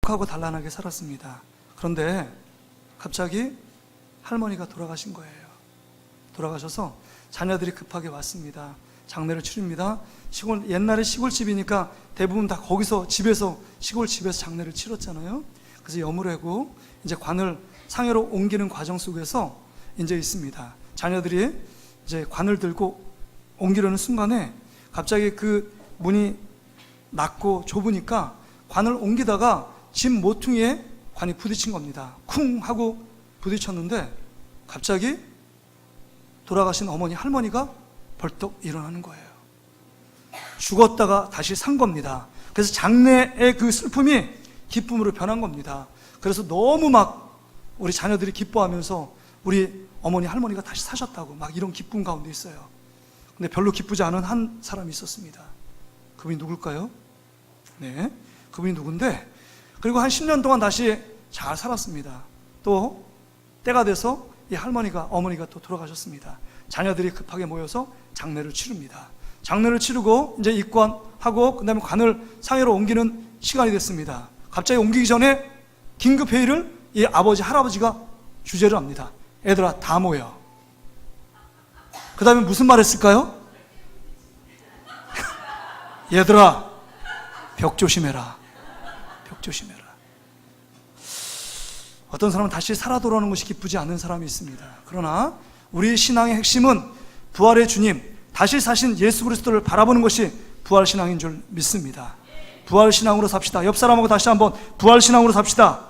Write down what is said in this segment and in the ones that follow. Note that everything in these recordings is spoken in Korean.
행복하고 단란하게 살았습니다. 그런데 갑자기 할머니가 돌아가신 거예요. 돌아가셔서 자녀들이 급하게 왔습니다. 장례를 치릅니다. 옛날에 시골집이니까 대부분 다 거기서 집에서 시골집에서 장례를 치렀잖아요. 그래서 여물하고 이제 관을 상해로 옮기는 과정 속에서 이제 있습니다. 자녀들이 이제 관을 들고 옮기려는 순간에 갑자기 그 문이 낮고 좁으니까 관을 옮기다가 집 모퉁이에 관이 부딪힌 겁니다. 쿵 하고 부딪혔는데 갑자기 돌아가신 어머니 할머니가 벌떡 일어나는 거예요. 죽었다가 다시 산 겁니다. 그래서 장래의 그 슬픔이 기쁨으로 변한 겁니다. 그래서 너무 막 우리 자녀들이 기뻐하면서 우리 어머니 할머니가 다시 사셨다고 막 이런 기쁨 가운데 있어요. 근데 별로 기쁘지 않은 한 사람이 있었습니다. 그분이 누굴까요? 네, 그분이 누군데, 그리고 한 10년 동안 다시 잘 살았습니다. 또 때가 돼서 이 어머니가 또 돌아가셨습니다. 자녀들이 급하게 모여서 장례를 치릅니다. 장례를 치르고 이제 입관하고 그다음에 관을 상해로 옮기는 시간이 됐습니다. 갑자기 옮기기 전에 긴급 회의를 이 아버지 할아버지가 주재를 합니다. 애들아 다 모여. 그 다음에 무슨 말 했을까요? 얘들아 벽 조심해라. 벽 조심해라. 어떤 사람은 다시 살아 돌아오는 것이 기쁘지 않은 사람이 있습니다. 그러나 우리 신앙의 핵심은 부활의 주님, 다시 사신 예수 그리스도를 바라보는 것이 부활신앙인 줄 믿습니다. 부활신앙으로 삽시다. 옆 사람하고 다시 한번 부활신앙으로 삽시다.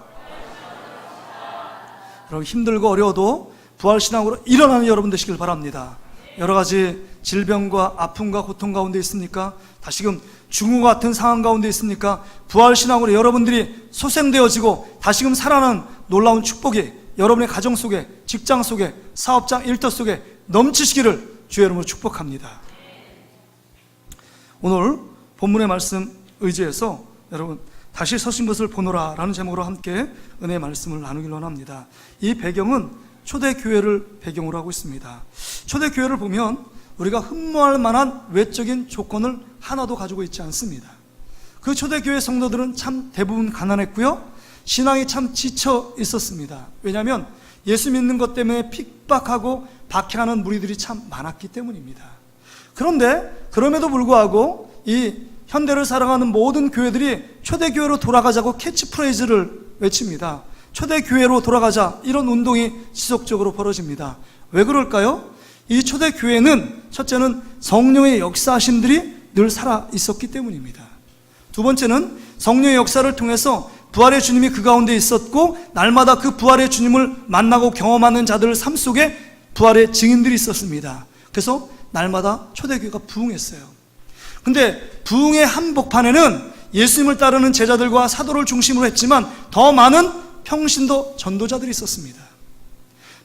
여러분 힘들고 어려워도 부활신앙으로 일어나는 여러분 되시길 바랍니다. 여러 가지 질병과 아픔과 고통 가운데 있습니까? 다시금 죽은 것 같은 상황 가운데 있습니까? 부활신앙으로 여러분들이 소생되어지고 다시금 살아나는 놀라운 축복이 여러분의 가정 속에, 직장 속에, 사업장, 일터 속에 넘치시기를 주의 이름으로 축복합니다. 오늘 본문의 말씀 의지해서 여러분 다시 서신 것을 보노라 라는 제목으로 함께 은혜의 말씀을 나누기로 합니다. 이 배경은 초대교회를 배경으로 하고 있습니다. 초대교회를 보면 우리가 흠모할 만한 외적인 조건을 하나도 가지고 있지 않습니다. 그 초대교회 성도들은 참 대부분 가난했고요, 신앙이 참 지쳐 있었습니다. 왜냐하면 예수 믿는 것 때문에 핍박하고 박해하는 무리들이 참 많았기 때문입니다. 그런데 그럼에도 불구하고 이 현대를 살아가는 모든 교회들이 초대교회로 돌아가자고 캐치프레이즈를 외칩니다. 초대교회로 돌아가자, 이런 운동이 지속적으로 벌어집니다. 왜 그럴까요? 이 초대교회는 첫째는 성령의 역사하심들이 늘 살아 있었기 때문입니다. 두 번째는 성령의 역사를 통해서 부활의 주님이 그 가운데 있었고 날마다 그 부활의 주님을 만나고 경험하는 자들 삶 속에 부활의 증인들이 있었습니다. 그래서 날마다 초대교회가 부흥했어요. 근데 부흥의 한복판에는 예수님을 따르는 제자들과 사도를 중심으로 했지만 더 많은 평신도 전도자들이 있었습니다.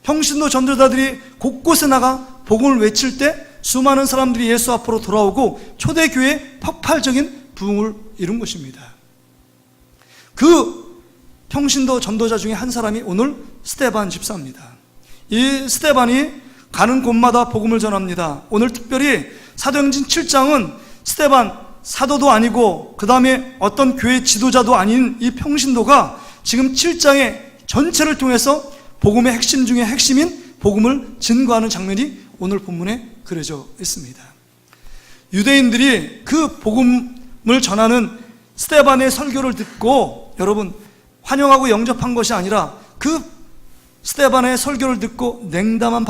평신도 전도자들이 곳곳에 나가 복음을 외칠 때 수많은 사람들이 예수 앞으로 돌아오고 초대교회의 폭발적인 부흥을 이룬 것입니다. 그 평신도 전도자 중에 한 사람이 오늘 스데반 집사입니다. 이 스데반이 가는 곳마다 복음을 전합니다. 오늘 특별히 사도행전 7장은 스데반 사도도 아니고 그 다음에 어떤 교회 지도자도 아닌 이 평신도가 지금 7장의 전체를 통해서 복음의 핵심 중에 핵심인 복음을 증거하는 장면이 오늘 본문에 그려져 있습니다. 유대인들이 그 복음을 전하는 스데반의 설교를 듣고 여러분 환영하고 영접한 것이 아니라 그 스데반의 설교를 듣고 냉담한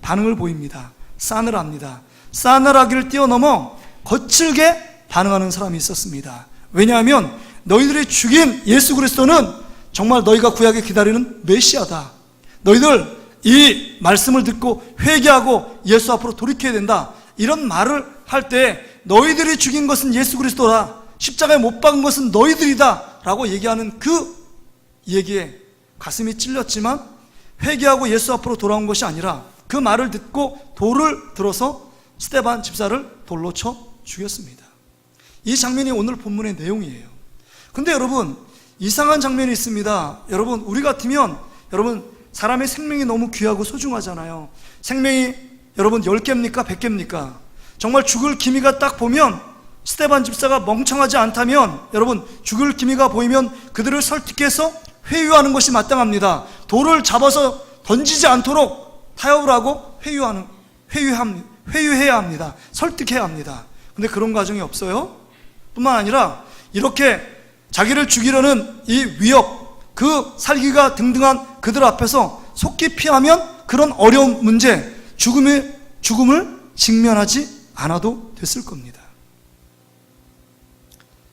반응을 보입니다. 싸늘합니다. 싸늘하기를 뛰어넘어 거칠게 반응하는 사람이 있었습니다. 왜냐하면 너희들이 죽인 예수 그리스도는 정말 너희가 구약에 기다리는 메시아다. 너희들 이 말씀을 듣고 회개하고 예수 앞으로 돌이켜야 된다. 이런 말을 할 때 너희들이 죽인 것은 예수 그리스도다. 십자가에 못 박은 것은 너희들이다 라고 얘기하는 그 얘기에 가슴이 찔렸지만 회개하고 예수 앞으로 돌아온 것이 아니라 그 말을 듣고 돌을 들어서 스데반 집사를 돌로 쳐 죽였습니다. 이 장면이 오늘 본문의 내용이에요. 근데 여러분 이상한 장면이 있습니다. 여러분 우리 같으면 여러분 사람의 생명이 너무 귀하고 소중하잖아요. 생명이 여러분 10개입니까? 100개입니까? 정말 죽을 기미가 딱 보면 스데반 집사가 멍청하지 않다면, 여러분, 죽을 기미가 보이면 그들을 설득해서 회유하는 것이 마땅합니다. 돌을 잡아서 던지지 않도록 타협을 하고 회유해야 합니다. 설득해야 합니다. 근데 그런 과정이 없어요. 뿐만 아니라 이렇게 자기를 죽이려는 이 위협, 그 살기가 등등한 그들 앞에서 속기 피하면 그런 어려운 문제, 죽음을 직면하지 않아도 됐을 겁니다.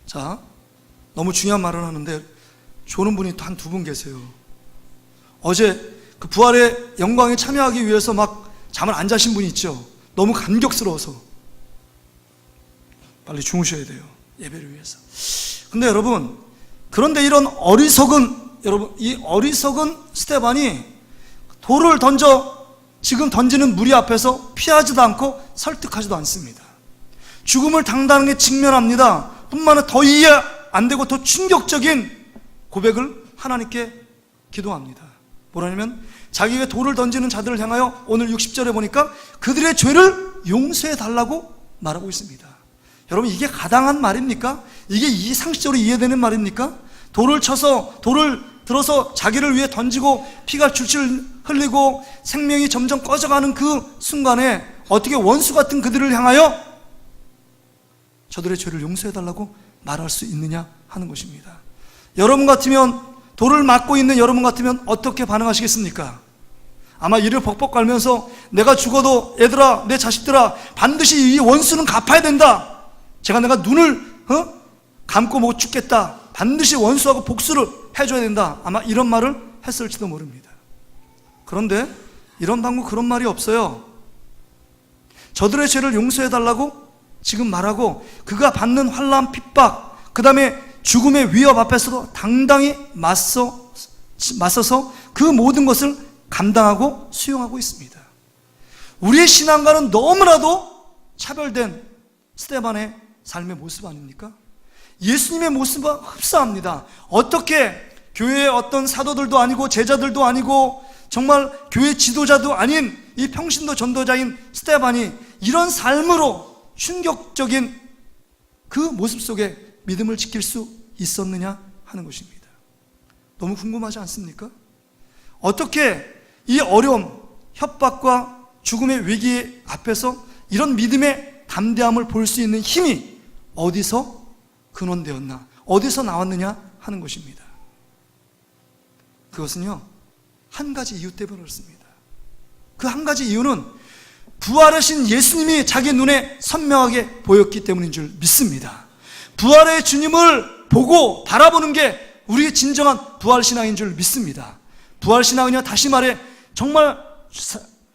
자, 너무 중요한 말을 하는데 좋은 분이 또 한 두 분 계세요. 어제 그 부활의 영광에 참여하기 위해서 막 잠을 안 자신 분이 있죠. 너무 감격스러워서 빨리 주무셔야 돼요, 예배를 위해서. 근데 여러분, 그런데 이런 이 어리석은 스데반이 돌을 지금 던지는 무리 앞에서 피하지도 않고 설득하지도 않습니다. 죽음을 당당하게 직면합니다. 뿐만 아니라 더 이해 안 되고 더 충격적인 고백을 하나님께 기도합니다. 뭐라냐면 자기가 돌을 던지는 자들을 향하여 오늘 60절에 보니까 그들의 죄를 용서해 달라고 말하고 있습니다. 여러분, 이게 가당한 말입니까? 이게 이 상식적으로 이해되는 말입니까? 돌을 들어서 자기를 위해 던지고 피가 줄줄 흘리고 생명이 점점 꺼져가는 그 순간에 어떻게 원수 같은 그들을 향하여 저들의 죄를 용서해 달라고 말할 수 있느냐 하는 것입니다. 여러분 같으면, 돌을 맞고 있는 여러분 같으면 어떻게 반응하시겠습니까? 아마 이를 벅벅 갈면서 내가 죽어도 얘들아, 내 자식들아, 반드시 이 원수는 갚아야 된다. 내가 눈을 감고 못 죽겠다. 반드시 원수하고 복수를 해줘야 된다. 아마 이런 말을 했을지도 모릅니다. 그런데 이런 방법, 그런 말이 없어요. 저들의 죄를 용서해 달라고 지금 말하고 그가 받는 환난, 핍박, 그 다음에 죽음의 위협 앞에서도 당당히 맞서서 그 모든 것을 감당하고 수용하고 있습니다. 우리의 신앙과는 너무나도 차별된 스데반의 삶의 모습 아닙니까? 예수님의 모습과 흡사합니다. 어떻게 교회의 어떤 사도들도 아니고 제자들도 아니고 정말 교회 지도자도 아닌 이 평신도 전도자인 스데반이 이런 삶으로 충격적인 그 모습 속에 믿음을 지킬 수 있었느냐 하는 것입니다. 너무 궁금하지 않습니까? 어떻게 이 어려움, 협박과 죽음의 위기 앞에서 이런 믿음의 담대함을 볼 수 있는 힘이 어디서 근원되었나, 어디서 나왔느냐 하는 것입니다. 그것은요, 한 가지 이유 때문에 그렇습니다. 그 한 가지 이유는 부활하신 예수님이 자기 눈에 선명하게 보였기 때문인 줄 믿습니다. 부활의 주님을 보고 바라보는 게 우리의 진정한 부활신앙인 줄 믿습니다. 부활신앙은요, 다시 말해 정말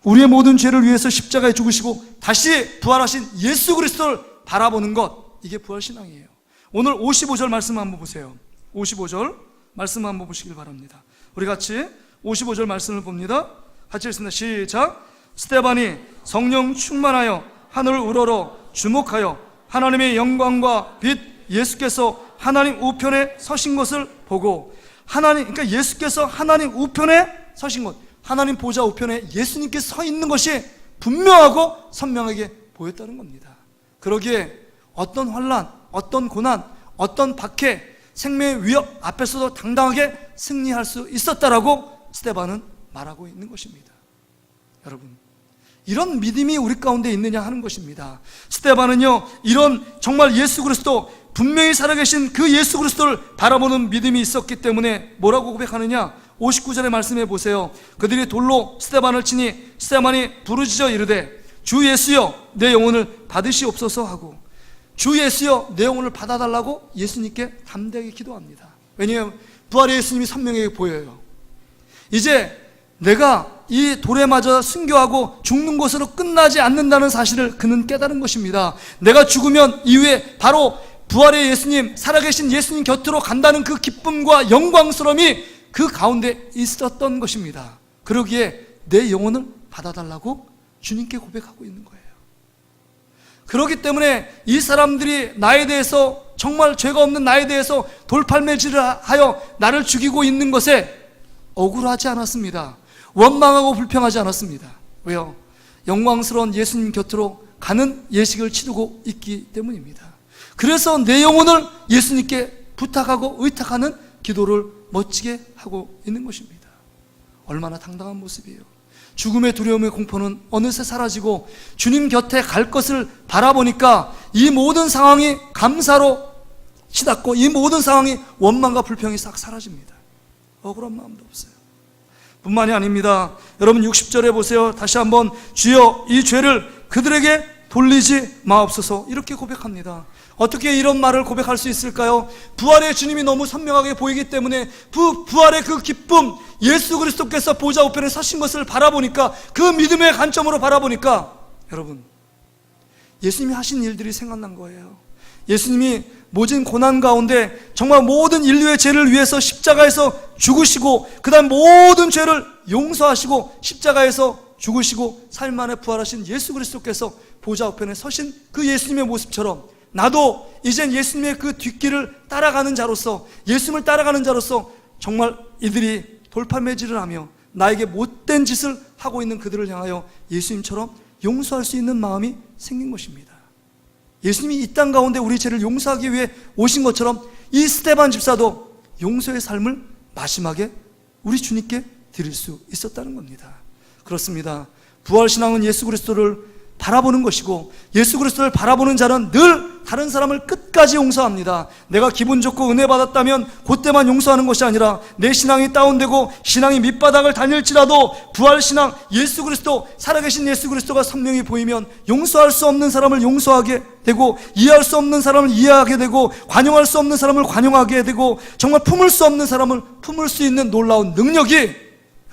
우리의 모든 죄를 위해서 십자가에 죽으시고 다시 부활하신 예수 그리스도를 바라보는 것, 이게 부활신앙이에요. 오늘 55절 말씀 한번 보세요. 55절 말씀 한번 보시길 바랍니다. 우리 같이 55절 말씀을 봅니다. 같이 읽습니다. 시작. 스데반이 성령 충만하여 하늘을 우러러 주목하여 하나님의 영광과 빛, 예수께서 하나님 우편에 서신 것을 보고, 그러니까 예수께서 하나님 우편에 서신 것, 하나님 보좌 우편에 예수님께서 서 있는 것이 분명하고 선명하게 보였다는 겁니다. 그러기에 어떤 환난, 어떤 고난, 어떤 박해, 생명의 위협 앞에서도 당당하게 승리할 수 있었다라고 스데반은 말하고 있는 것입니다. 여러분, 이런 믿음이 우리 가운데 있느냐 하는 것입니다. 스데반은요, 이런 정말 예수 그리스도, 분명히 살아계신 그 예수 그리스도를 바라보는 믿음이 있었기 때문에 뭐라고 고백하느냐? 59절의 말씀해 보세요. 그들이 돌로 스데반을 치니 스데반이 부르짖어 이르되 주 예수여 내 영혼을 받으시옵소서 하고, 주 예수여 내 영혼을 받아달라고 예수님께 담대하게 기도합니다. 왜냐하면 부활의 예수님이 선명하게 보여요. 이제 내가 이 돌에 맞아 순교하고 죽는 것으로 끝나지 않는다는 사실을 그는 깨달은 것입니다. 내가 죽으면 이후에 바로 부활의 예수님, 살아계신 예수님 곁으로 간다는 그 기쁨과 영광스러움이 그 가운데 있었던 것입니다. 그러기에 내 영혼을 받아달라고 주님께 고백하고 있는 거예요. 그렇기 때문에 이 사람들이 나에 대해서, 정말 죄가 없는 나에 대해서 돌팔매질을 하여 나를 죽이고 있는 것에 억울하지 않았습니다. 원망하고 불평하지 않았습니다. 왜요? 영광스러운 예수님 곁으로 가는 예식을 치르고 있기 때문입니다. 그래서 내 영혼을 예수님께 부탁하고 의탁하는 기도를 멋지게 하고 있는 것입니다. 얼마나 당당한 모습이에요. 죽음의 두려움의 공포는 어느새 사라지고 주님 곁에 갈 것을 바라보니까 이 모든 상황이 감사로 치닫고 이 모든 상황이 원망과 불평이 싹 사라집니다. 억울한 마음도 없어요. 뿐만이 아닙니다. 여러분 60절에 보세요. 다시 한번 주여 이 죄를 그들에게 돌리지 마옵소서 이렇게 고백합니다. 어떻게 이런 말을 고백할 수 있을까요? 부활의 주님이 너무 선명하게 보이기 때문에 부활의 그 기쁨, 예수 그리스도께서 보좌 우편에 서신 것을 바라보니까, 그 믿음의 관점으로 바라보니까 여러분 예수님이 하신 일들이 생각난 거예요. 예수님이 모진 고난 가운데 정말 모든 인류의 죄를 위해서 십자가에서 죽으시고 그 다음 모든 죄를 용서하시고 십자가에서 죽으시고 3일 만에 부활하신 예수 그리스도께서 보좌 우편에 서신 그 예수님의 모습처럼 나도 이젠 예수님의 그 뒷길을 따라가는 자로서, 예수님을 따라가는 자로서 정말 이들이 돌팔매질을 하며 나에게 못된 짓을 하고 있는 그들을 향하여 예수님처럼 용서할 수 있는 마음이 생긴 것입니다. 예수님이 이 땅 가운데 우리 죄를 용서하기 위해 오신 것처럼 이 스데반 집사도 용서의 삶을 마지막에 우리 주님께 드릴 수 있었다는 겁니다. 그렇습니다. 부활신앙은 예수 그리스도를 바라보는 것이고, 예수 그리스도를 바라보는 자는 늘 다른 사람을 끝까지 용서합니다. 내가 기분 좋고 은혜 받았다면 그때만 용서하는 것이 아니라 내 신앙이 다운되고 신앙이 밑바닥을 다닐지라도 부활신앙, 예수 그리스도, 살아계신 예수 그리스도가 선명히 보이면 용서할 수 없는 사람을 용서하게 되고, 이해할 수 없는 사람을 이해하게 되고, 관용할 수 없는 사람을 관용하게 되고, 정말 품을 수 없는 사람을 품을 수 있는 놀라운 능력이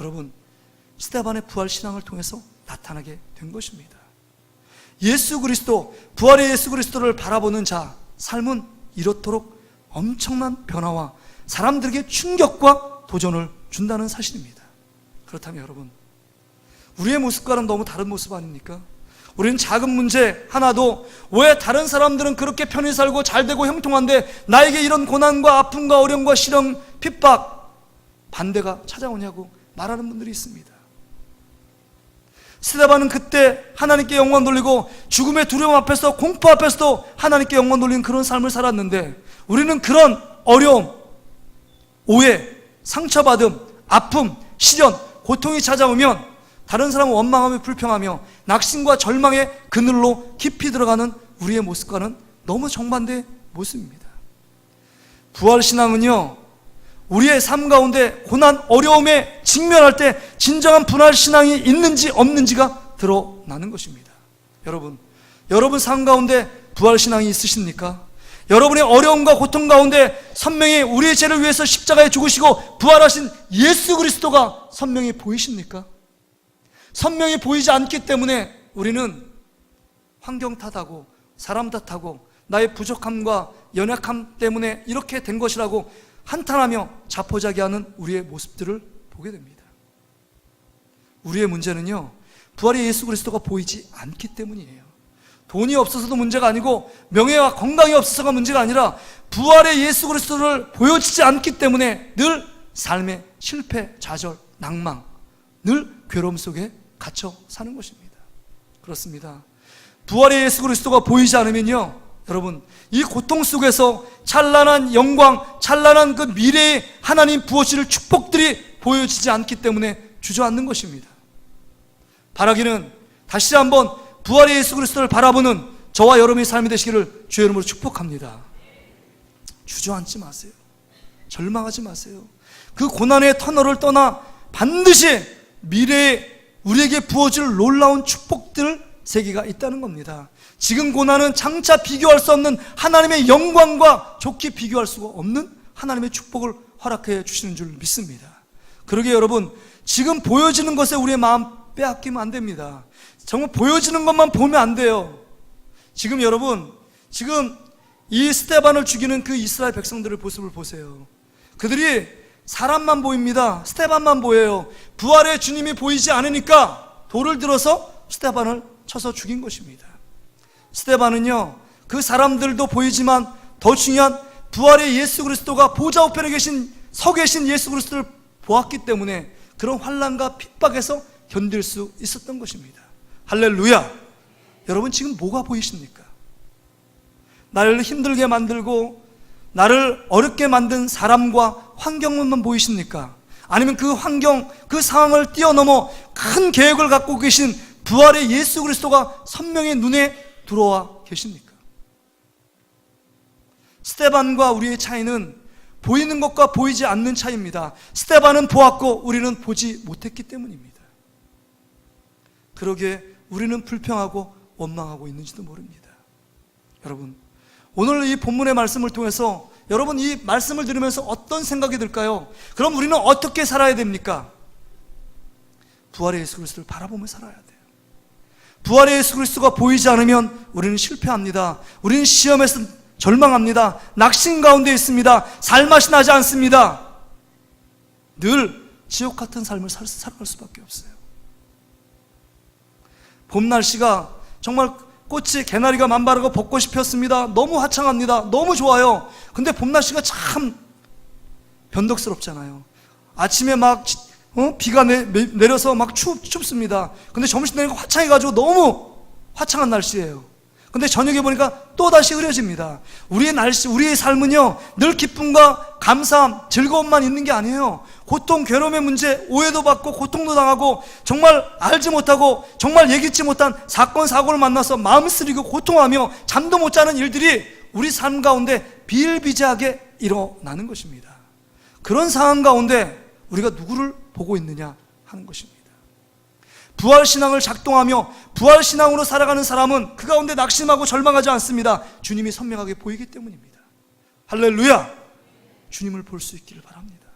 여러분 스데반의 부활신앙을 통해서 나타나게 된 것입니다. 예수 그리스도, 부활의 예수 그리스도를 바라보는 자 삶은 이렇도록 엄청난 변화와 사람들에게 충격과 도전을 준다는 사실입니다. 그렇다면 여러분, 우리의 모습과는 너무 다른 모습 아닙니까? 우리는 작은 문제 하나도 왜 다른 사람들은 그렇게 편히 살고 잘되고 형통한데 나에게 이런 고난과 아픔과 어려움과 시련, 핍박, 반대가 찾아오냐고 말하는 분들이 있습니다. 스데반은 그때 하나님께 영광 돌리고 죽음의 두려움 앞에서, 공포 앞에서도 하나님께 영광 돌리는 그런 삶을 살았는데, 우리는 그런 어려움, 오해, 상처받음, 아픔, 시련, 고통이 찾아오면 다른 사람은 원망하며 불평하며 낙심과 절망의 그늘로 깊이 들어가는 우리의 모습과는 너무 정반대의 모습입니다. 부활신앙은요, 우리의 삶 가운데 고난, 어려움에 직면할 때 진정한 부활신앙이 있는지 없는지가 드러나는 것입니다. 여러분 삶 가운데 부활신앙이 있으십니까? 여러분의 어려움과 고통 가운데 선명히 우리의 죄를 위해서 십자가에 죽으시고 부활하신 예수 그리스도가 선명히 보이십니까? 선명히 보이지 않기 때문에 우리는 환경 탓하고 사람 탓하고 나의 부족함과 연약함 때문에 이렇게 된 것이라고 한탄하며 자포자기하는 우리의 모습들을 보게 됩니다. 우리의 문제는요, 부활의 예수 그리스도가 보이지 않기 때문이에요. 돈이 없어서도 문제가 아니고 명예와 건강이 없어서가 문제가 아니라 부활의 예수 그리스도를 보여지지 않기 때문에 늘 삶의 실패, 좌절, 낭망, 늘 괴로움 속에 갇혀 사는 것입니다. 그렇습니다. 부활의 예수 그리스도가 보이지 않으면요, 여러분 이 고통 속에서 찬란한 영광, 찬란한 그 미래의 하나님 부어주실 축복들이 보여지지 않기 때문에 주저앉는 것입니다. 바라기는 다시 한번 부활의 예수 그리스도를 바라보는 저와 여러분의 삶이 되시기를 주의 이름으로 축복합니다. 주저앉지 마세요. 절망하지 마세요. 그 고난의 터널을 떠나 반드시 미래에 우리에게 부어질 놀라운 축복들 세계가 있다는 겁니다. 지금 고난은 장차 비교할 수 없는 하나님의 영광과 좋게 비교할 수가 없는 하나님의 축복을 허락해 주시는 줄 믿습니다. 그러게 여러분, 지금 보여지는 것에 우리의 마음 빼앗기면 안 됩니다. 정말 보여지는 것만 보면 안 돼요. 지금 여러분, 지금 이 스데반을 죽이는 그 이스라엘 백성들의 모습을 보세요. 그들이 사람만 보입니다. 스데반만 보여요. 부활의 주님이 보이지 않으니까 돌을 들어서 스데반을 쳐서 죽인 것입니다. 스데반은요, 그 사람들도 보이지만 더 중요한 부활의 예수 그리스도가 보좌 우편에 서 계신 예수 그리스도를 보았기 때문에 그런 환난과 핍박에서 견딜 수 있었던 것입니다. 할렐루야. 여러분 지금 뭐가 보이십니까? 나를 힘들게 만들고 나를 어렵게 만든 사람과 환경만 보이십니까? 아니면 그 환경, 그 상황을 뛰어넘어 큰 계획을 갖고 계신 부활의 예수 그리스도가 선명히 눈에 들어와 계십니까? 스데반과 우리의 차이는 보이는 것과 보이지 않는 차이입니다. 스데반은 보았고 우리는 보지 못했기 때문입니다. 그러기에 우리는 불평하고 원망하고 있는지도 모릅니다. 여러분, 오늘 이 본문의 말씀을 통해서 여러분 이 말씀을 들으면서 어떤 생각이 들까요? 그럼 우리는 어떻게 살아야 됩니까? 부활의 예수 그리스도를 바라보며 살아야 돼요. 부활의 예수 그리스도가 보이지 않으면 우리는 실패합니다. 우리는 시험에서 절망합니다. 낙심 가운데 있습니다. 살맛이 나지 않습니다. 늘 지옥 같은 삶을 살아갈 수밖에 없어요. 봄 날씨가 정말 꽃이 개나리가 만발하고 벚꽃이 폈습니다. 너무 화창합니다. 너무 좋아요. 근데 봄 날씨가 참 변덕스럽잖아요. 아침에 막 비가 내려서 막 춥습니다. 근데 점심 되니까 화창해가지고 너무 화창한 날씨예요. 근데 저녁에 보니까 또다시 흐려집니다. 우리의 삶은요, 늘 기쁨과 감사함, 즐거움만 있는 게 아니에요. 고통, 괴로움의 문제, 오해도 받고 고통도 당하고 정말 알지 못하고 정말 예기치 못한 사건, 사고를 만나서 마음 쓰리고 고통하며 잠도 못 자는 일들이 우리 삶 가운데 비일비재하게 일어나는 것입니다. 그런 상황 가운데 우리가 누구를 보고 있느냐 하는 것입니다. 부활신앙을 작동하며 부활신앙으로 살아가는 사람은 그 가운데 낙심하고 절망하지 않습니다. 주님이 선명하게 보이기 때문입니다. 할렐루야! 주님을 볼 수 있기를 바랍니다.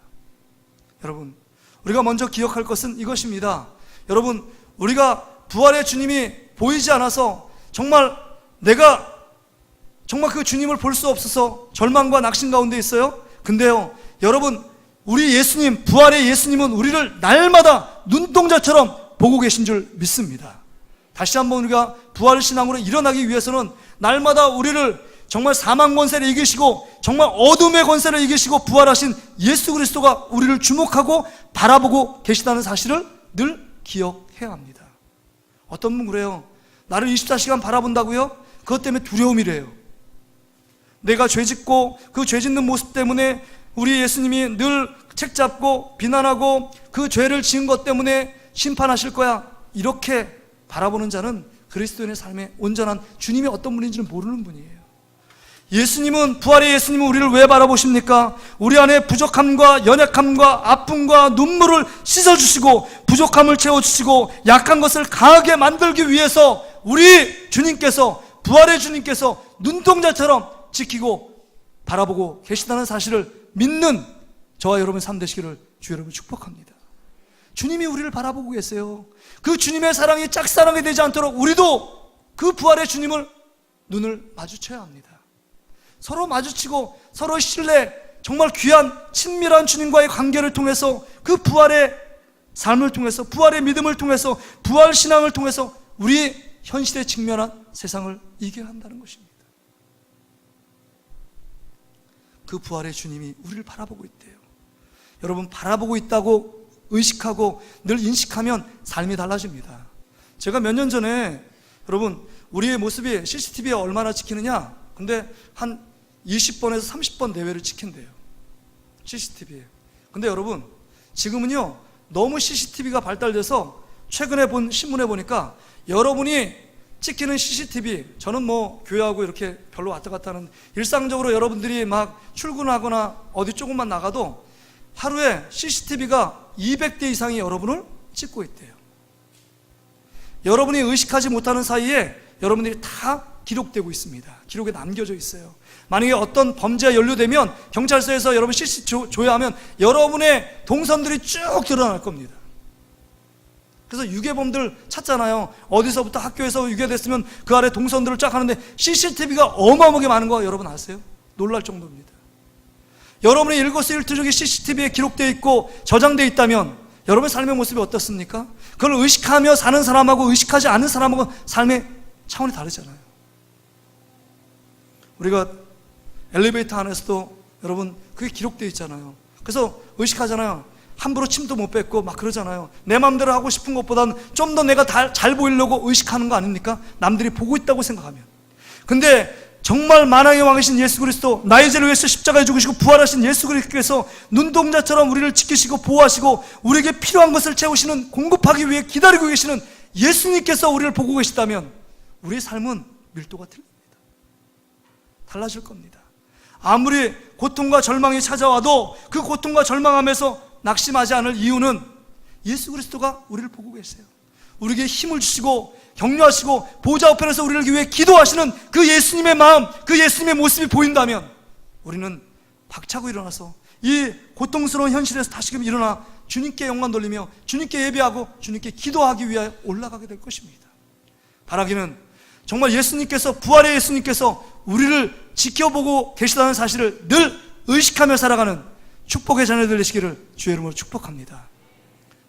여러분, 우리가 먼저 기억할 것은 이것입니다. 여러분, 우리가 부활의 주님이 보이지 않아서 정말 내가 정말 그 주님을 볼 수 없어서 절망과 낙심 가운데 있어요. 근데요, 여러분, 우리 예수님, 부활의 예수님은 우리를 날마다 눈동자처럼 보고 계신 줄 믿습니다. 다시 한번 우리가 부활신앙으로 일어나기 위해서는 날마다 우리를 정말 사망 권세를 이기시고 정말 어둠의 권세를 이기시고 부활하신 예수 그리스도가 우리를 주목하고 바라보고 계시다는 사실을 늘 기억해야 합니다. 어떤 분 그래요. 나를 24시간 바라본다고요? 그것 때문에 두려움이래요. 내가 죄짓고 그 죄짓는 모습 때문에 우리 예수님이 늘 책잡고 비난하고 그 죄를 지은 것 때문에 심판하실 거야, 이렇게 바라보는 자는 그리스도인의 삶에 온전한 주님이 어떤 분인지는 모르는 분이에요. 예수님은, 부활의 예수님은 우리를 왜 바라보십니까? 우리 안에 부족함과 연약함과 아픔과 눈물을 씻어주시고 부족함을 채워주시고 약한 것을 강하게 만들기 위해서 우리 주님께서, 부활의 주님께서 눈동자처럼 지키고 바라보고 계시다는 사실을 믿는 저와 여러분 삶 되시기를 주 여러분 축복합니다. 주님이 우리를 바라보고 계세요. 그 주님의 사랑이 짝사랑이 되지 않도록 우리도 그 부활의 주님을 눈을 마주쳐야 합니다. 서로 마주치고 서로 신뢰, 정말 귀한 친밀한 주님과의 관계를 통해서 그 부활의 삶을 통해서, 부활의 믿음을 통해서, 부활 신앙을 통해서 우리 현실에 직면한 세상을 이겨야 한다는 것입니다. 그 부활의 주님이 우리를 바라보고 있대요. 여러분, 바라보고 있다고 의식하고 늘 인식하면 삶이 달라집니다. 제가 몇 년 전에 여러분, 우리의 모습이 CCTV에 얼마나 찍히느냐? 근데 한 20번에서 30번 내외를 찍힌대요. CCTV에. 근데 여러분, 지금은요, 너무 CCTV가 발달돼서 최근에 본 신문에 보니까 여러분이 찍히는 CCTV, 저는 뭐 교회하고 이렇게 별로 왔다 갔다 하는, 일상적으로 여러분들이 막 출근하거나 어디 조금만 나가도 하루에 CCTV가 200대 이상이 여러분을 찍고 있대요. 여러분이 의식하지 못하는 사이에 여러분들이 다 기록되고 있습니다. 기록에 남겨져 있어요. 만약에 어떤 범죄가 연루되면 경찰서에서 여러분 CCTV 조회하면 여러분의 동선들이 쭉 드러날 겁니다. 그래서 유괴범들 찾잖아요. 어디서부터 학교에서 유괴됐으면 그 아래 동선들을 쫙 하는데 CCTV가 어마어마하게 많은 거 여러분 아세요? 놀랄 정도입니다. 여러분의 일거수일투족이 CCTV에 기록되어 있고 저장되어 있다면 여러분의 삶의 모습이 어떻습니까? 그걸 의식하며 사는 사람하고 의식하지 않는 사람하고 삶의 차원이 다르잖아요. 우리가 엘리베이터 안에서도 여러분 그게 기록되어 있잖아요. 그래서 의식하잖아요. 함부로 침도 못 뱉고 막 그러잖아요. 내 마음대로 하고 싶은 것보다는 좀 더 내가 잘 보이려고 의식하는 거 아닙니까? 남들이 보고 있다고 생각하면. 근데 정말 만왕의 왕이신 예수 그리스도, 나의 죄를 위해서 십자가에 죽으시고 부활하신 예수 그리스도께서 눈동자처럼 우리를 지키시고 보호하시고 우리에게 필요한 것을 채우시는, 공급하기 위해 기다리고 계시는 예수님께서 우리를 보고 계시다면 우리의 삶은 밀도가 틀립니다. 달라질 겁니다. 아무리 고통과 절망이 찾아와도 그 고통과 절망하면서 낙심하지 않을 이유는 예수 그리스도가 우리를 보고 계세요. 우리에게 힘을 주시고 격려하시고 보좌 우편에서 우리를 위해 기도하시는 그 예수님의 마음, 그 예수님의 모습이 보인다면 우리는 박차고 일어나서 이 고통스러운 현실에서 다시금 일어나 주님께 영광 돌리며 주님께 예배하고 주님께 기도하기 위하여 올라가게 될 것입니다. 바라기는 정말 예수님께서, 부활의 예수님께서 우리를 지켜보고 계시다는 사실을 늘 의식하며 살아가는 축복의 자녀들 되시기를 주의 이름으로 축복합니다.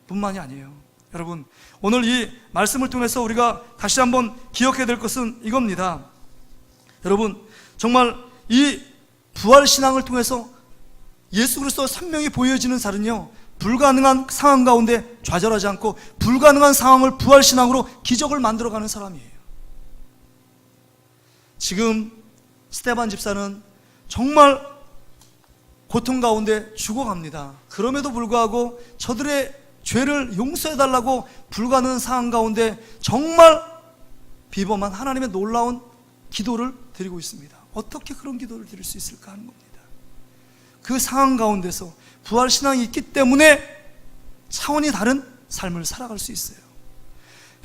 뿐만이 아니에요. 여러분, 오늘 이 말씀을 통해서 우리가 다시 한번 기억해야 될 것은 이겁니다. 여러분, 정말 이 부활신앙을 통해서 예수 그리스도 선명히 보여지는 사람은요, 불가능한 상황 가운데 좌절하지 않고 불가능한 상황을 부활신앙으로 기적을 만들어가는 사람이에요. 지금 스데반 집사는 정말 고통 가운데 죽어갑니다. 그럼에도 불구하고 저들의 죄를 용서해달라고 불가능한 상황 가운데 정말 비범한 하나님의 놀라운 기도를 드리고 있습니다. 어떻게 그런 기도를 드릴 수 있을까 하는 겁니다. 그 상황 가운데서 부활신앙이 있기 때문에 차원이 다른 삶을 살아갈 수 있어요.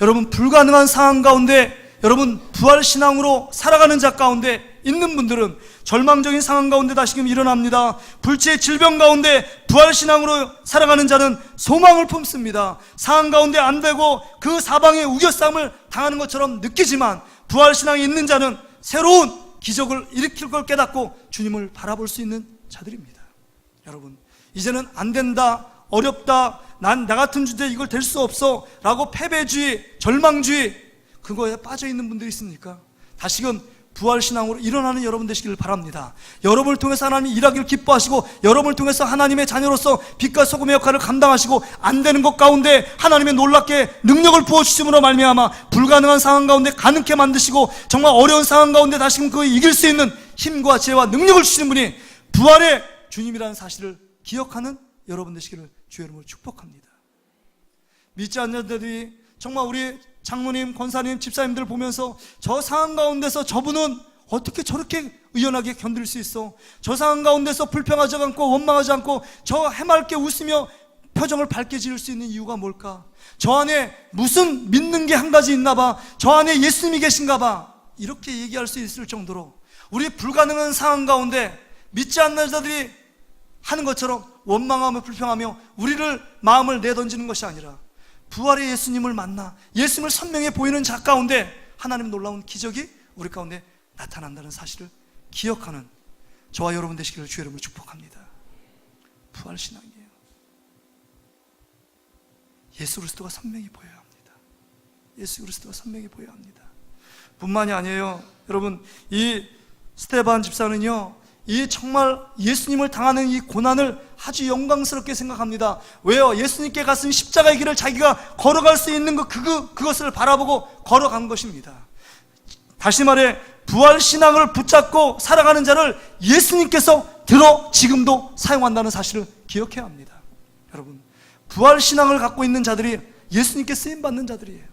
여러분, 불가능한 상황 가운데, 여러분 부활신앙으로 살아가는 자 가운데 있는 분들은 절망적인 상황 가운데 다시금 일어납니다. 불치의 질병 가운데 부활신앙으로 살아가는 자는 소망을 품습니다. 상황 가운데 안 되고 그 사방에 우겨싸움을 당하는 것처럼 느끼지만 부활신앙이 있는 자는 새로운 기적을 일으킬 걸 깨닫고 주님을 바라볼 수 있는 자들입니다. 여러분, 이제는 안 된다, 어렵다, 난 나 같은 주제 이걸 될 수 없어 라고 패배주의, 절망주의, 그거에 빠져있는 분들이 있습니까? 다시금 부활신앙으로 일어나는 여러분 되시기를 바랍니다. 여러분을 통해서 하나님이 일하기를 기뻐하시고 여러분을 통해서 하나님의 자녀로서 빛과 소금의 역할을 감당하시고 안 되는 것 가운데 하나님의 놀랍게 능력을 부어주심으로 말미암아 불가능한 상황 가운데 가능케 만드시고 정말 어려운 상황 가운데 다시금 그 이길 수 있는 힘과 지혜와 능력을 주시는 분이 부활의 주님이라는 사실을 기억하는 여러분 되시기를 주의 이름으로 축복합니다. 믿지 않는 자들이 정말 우리 장로님, 권사님, 집사님들 보면서 저 상황 가운데서 저분은 어떻게 저렇게 의연하게 견딜 수 있어? 저 상황 가운데서 불평하지 않고 원망하지 않고 저 해맑게 웃으며 표정을 밝게 지을 수 있는 이유가 뭘까? 저 안에 무슨 믿는 게 한 가지 있나 봐. 저 안에 예수님이 계신가 봐. 이렇게 얘기할 수 있을 정도로 우리 불가능한 상황 가운데 믿지 않는 자들이 하는 것처럼 원망하며 불평하며 우리를 마음을 내던지는 것이 아니라 부활의 예수님을 만나 예수님을 선명히 보이는 자 가운데 하나님 놀라운 기적이 우리 가운데 나타난다는 사실을 기억하는 저와 여러분 되시기를 주의 이름으로 축복합니다. 부활신앙이에요. 예수 그리스도가 선명히 보여야 합니다. 예수 그리스도가 선명히 보여야 합니다. 뿐만이 아니에요. 여러분, 이 스데반 집사는요, 이 정말 예수님을 당하는 이 고난을 아주 영광스럽게 생각합니다. 왜요? 예수님께 갔으니 십자가의 길을 자기가 걸어갈 수 있는 그것을 바라보고 걸어간 것입니다. 다시 말해 부활신앙을 붙잡고 살아가는 자를 예수님께서 들어 지금도 사용한다는 사실을 기억해야 합니다. 여러분, 부활신앙을 갖고 있는 자들이 예수님께 쓰임받는 자들이에요.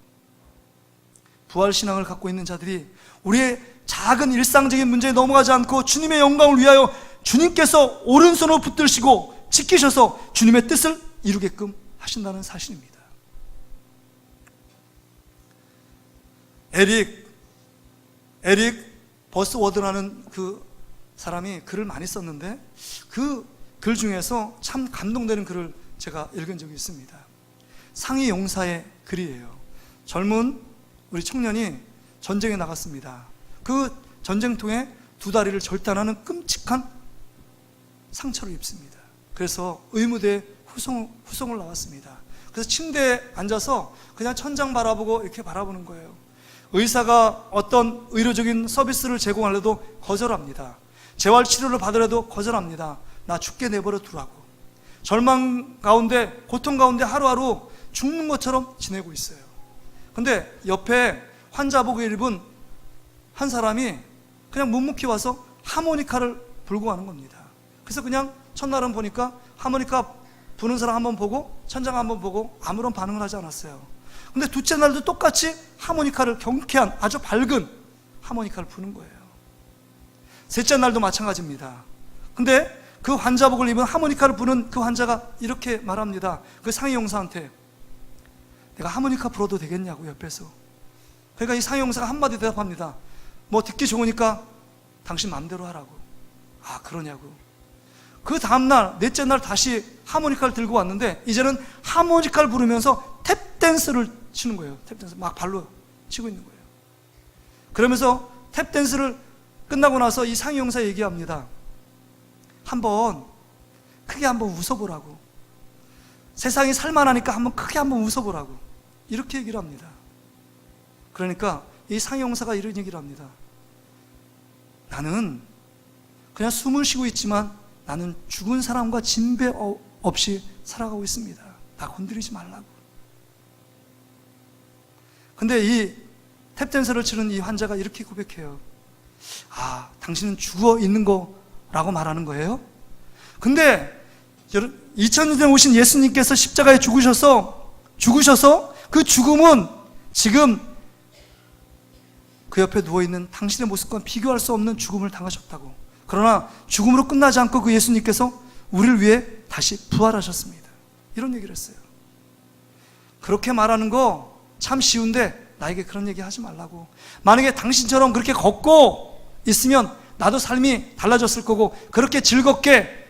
부활신앙을 갖고 있는 자들이 우리의 작은 일상적인 문제에 넘어가지 않고 주님의 영광을 위하여 주님께서 오른손으로 붙드시고 지키셔서 주님의 뜻을 이루게끔 하신다는 사실입니다. 에릭 버스워드라는 그 사람이 글을 많이 썼는데 그 글 중에서 참 감동되는 글을 제가 읽은 적이 있습니다. 상위 용사의 글이에요. 젊은 우리 청년이 전쟁에 나갔습니다. 그 전쟁통에 두 다리를 절단하는 끔찍한 상처를 입습니다. 그래서 의무대에 후송을 나왔습니다. 그래서 침대에 앉아서 그냥 천장 바라보고 이렇게 바라보는 거예요. 의사가 어떤 의료적인 서비스를 제공하려도 거절합니다. 재활치료를 받으려도 거절합니다. 나 죽게 내버려 두라고. 절망 가운데, 고통 가운데 하루하루 죽는 것처럼 지내고 있어요. 근데 옆에 환자복을 입은 한 사람이 그냥 묵묵히 와서 하모니카를 불고 가는 겁니다. 그래서 그냥 첫날은 보니까 하모니카 부는 사람 한번 보고 천장 한번 보고 아무런 반응을 하지 않았어요. 근데 둘째 날도 똑같이 하모니카를, 경쾌한 아주 밝은 하모니카를 부는 거예요. 셋째 날도 마찬가지입니다. 근데 그 환자복을 입은 하모니카를 부는 그 환자가 이렇게 말합니다. 그 상위 용사한테, 내가 하모니카 불어도 되겠냐고, 옆에서. 그러니까 이 상위 용사가 한마디 대답합니다. 뭐 듣기 좋으니까 당신 마음대로 하라고. 아, 그러냐고. 그 다음날 넷째 날 다시 하모니카를 들고 왔는데 이제는 하모니카를 부르면서 탭댄스를 치는 거예요. 탭댄스 막 발로 치고 있는 거예요. 그러면서 탭댄스를 끝나고 나서 이 상위 용사 얘기합니다. 한번 크게 한번 웃어보라고. 세상이 살만하니까 한번 크게 한번 웃어보라고. 이렇게 얘기를 합니다. 그러니까 이 상위 용사가 이런 얘기를 합니다. 나는 그냥 숨을 쉬고 있지만 나는 죽은 사람과 진배 없이 살아가고 있습니다. 나 건드리지 말라고. 근데 이 탭댄서를 치는 이 환자가 이렇게 고백해요. 아, 당신은 죽어 있는 거라고 말하는 거예요? 근데 2000년 전에 오신 예수님께서 십자가에 죽으셔서 그 죽음은 지금 그 옆에 누워있는 당신의 모습과 비교할 수 없는 죽음을 당하셨다고. 그러나 죽음으로 끝나지 않고 그 예수님께서 우리를 위해 다시 부활하셨습니다. 이런 얘기를 했어요. 그렇게 말하는 거 참 쉬운데 나에게 그런 얘기 하지 말라고. 만약에 당신처럼 그렇게 걷고 있으면 나도 삶이 달라졌을 거고, 그렇게 즐겁게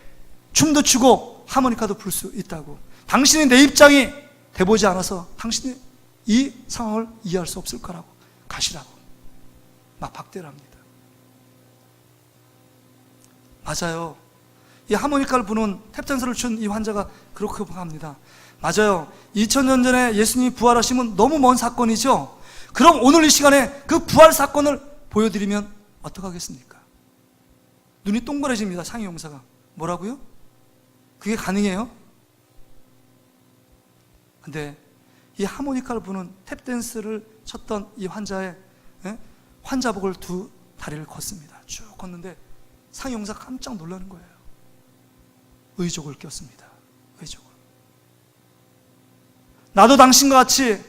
춤도 추고 하모니카도 불 수 있다고. 당신이 내 입장이 돼보지 않아서 당신이 이 상황을 이해할 수 없을 거라고. 가시라고 막 박대를 합니다. 맞아요. 이 하모니카를 부는 탭댄서를 춘 이 환자가 그렇게 합니다. 맞아요. 2000년 전에 예수님이 부활하시면 너무 먼 사건이죠. 그럼 오늘 이 시간에 그 부활 사건을 보여드리면 어떡하겠습니까? 눈이 동그래집니다. 상위 용사가. 뭐라고요? 그게 가능해요? 근데 이 하모니카를 부는 탭댄스를 쳤던 이 환자의 환자복을 두 다리를 걷습니다. 쭉 걷는데 상위 용사가 깜짝 놀라는 거예요. 의족을 꼈습니다. 의족을. 나도 당신과 같이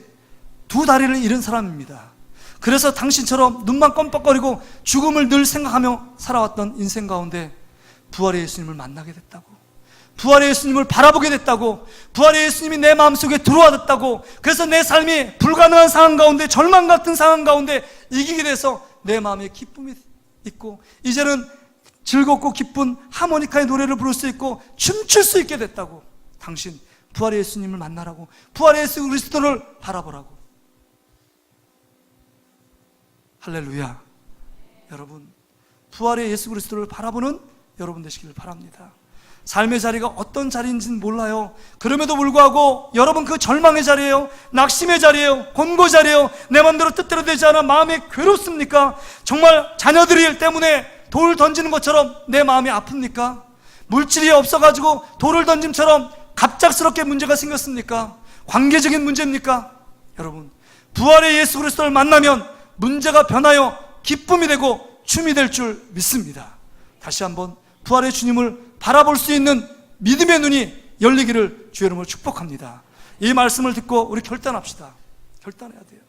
두 다리를 잃은 사람입니다. 그래서 당신처럼 눈만 껌뻑거리고 죽음을 늘 생각하며 살아왔던 인생 가운데 부활의 예수님을 만나게 됐다고, 부활의 예수님을 바라보게 됐다고, 부활의 예수님이 내 마음속에 들어왔다고, 그래서 내 삶이 불가능한 상황 가운데, 절망 같은 상황 가운데 이기게 돼서 내 마음에 기쁨이 있고, 이제는 즐겁고 기쁜 하모니카의 노래를 부를 수 있고 춤출 수 있게 됐다고. 당신 부활의 예수님을 만나라고, 부활의 예수 그리스도를 바라보라고. 할렐루야. 여러분, 부활의 예수 그리스도를 바라보는 여러분 되시기를 바랍니다. 삶의 자리가 어떤 자리인지는 몰라요. 그럼에도 불구하고 여러분 그 절망의 자리예요? 낙심의 자리예요? 곤고 자리예요? 내 마음대로 뜻대로 되지 않아 마음이 괴롭습니까? 정말 자녀들이 때문에 돌 던지는 것처럼 내 마음이 아픕니까? 물질이 없어가지고 돌을 던짐처럼 갑작스럽게 문제가 생겼습니까? 관계적인 문제입니까? 여러분, 부활의 예수 그리스도를 만나면 문제가 변하여 기쁨이 되고 춤이 될 줄 믿습니다. 다시 한번 부활의 주님을 바라볼 수 있는 믿음의 눈이 열리기를 주의 이름으로 축복합니다. 이 말씀을 듣고 우리 결단합시다. 결단해야 돼요.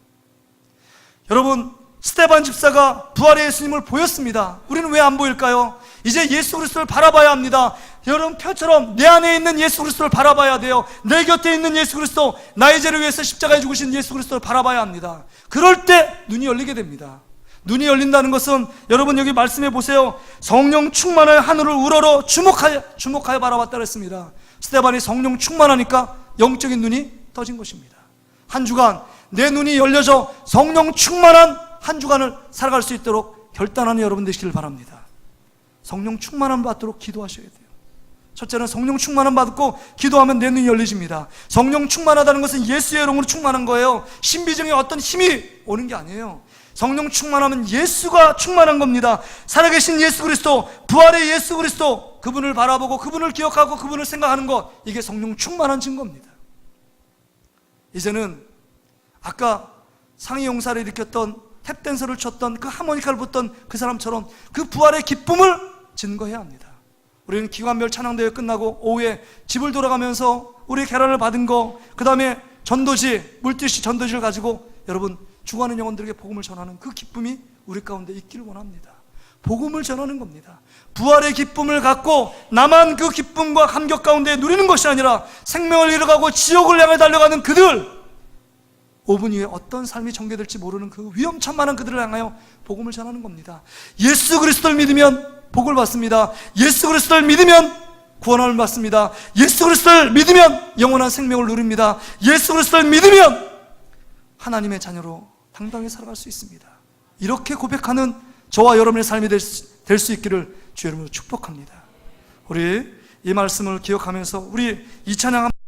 여러분, 스데반 집사가 부활의 예수님을 보였습니다. 우리는 왜 안 보일까요? 이제 예수 그리스도를 바라봐야 합니다. 여러분, 표처럼 내 안에 있는 예수 그리스도를 바라봐야 돼요. 내 곁에 있는 예수 그리스도, 나의 죄를 위해서 십자가에 죽으신 예수 그리스도를 바라봐야 합니다. 그럴 때 눈이 열리게 됩니다. 눈이 열린다는 것은 여러분 여기 말씀해 보세요. 성령 충만한 하늘을 우러러 주목하여 바라봤다 그랬습니다. 스데반이 성령 충만하니까 영적인 눈이 떠진 것입니다. 한 주간 내 눈이 열려져 성령 충만한 한 주간을 살아갈 수 있도록 결단하는 여러분 되시길 바랍니다. 성령 충만함 받도록 기도하셔야 돼요. 첫째는 성령 충만함 받고 기도하면 내 눈이 열리집니다. 성령 충만하다는 것은 예수의 이름으로 충만한 거예요. 신비적인 어떤 힘이 오는 게 아니에요. 성령 충만하면 예수가 충만한 겁니다. 살아계신 예수 그리스도, 부활의 예수 그리스도, 그분을 바라보고 그분을 기억하고 그분을 생각하는 것, 이게 성령 충만한 증거입니다. 이제는 아까 상위 용사를 일으켰던 탭댄서를 쳤던 그 하모니카를 불던 그 사람처럼 그 부활의 기쁨을 증거해야 합니다. 우리는 기관별 찬양대회 끝나고 오후에 집을 돌아가면서 우리 계란을 받은 거, 그 다음에 전도지, 물티슈 전도지를 가지고 여러분 죽어가는 영혼들에게 복음을 전하는 그 기쁨이 우리 가운데 있기를 원합니다. 복음을 전하는 겁니다. 부활의 기쁨을 갖고 나만 그 기쁨과 감격 가운데 누리는 것이 아니라 생명을 잃어가고 지옥을 향해 달려가는 그들, 5분 후에 어떤 삶이 전개될지 모르는 그 위험천만한 그들을 향하여 복음을 전하는 겁니다. 예수 그리스도를 믿으면 복을 받습니다. 예수 그리스도를 믿으면 구원을 받습니다. 예수 그리스도를 믿으면 영원한 생명을 누립니다. 예수 그리스도를 믿으면 하나님의 자녀로 당당히 살아갈 수 있습니다. 이렇게 고백하는 저와 여러분의 삶이 될 수 있기를 주 여러분을 축복합니다. 우리 이 말씀을 기억하면서 우리 이 찬양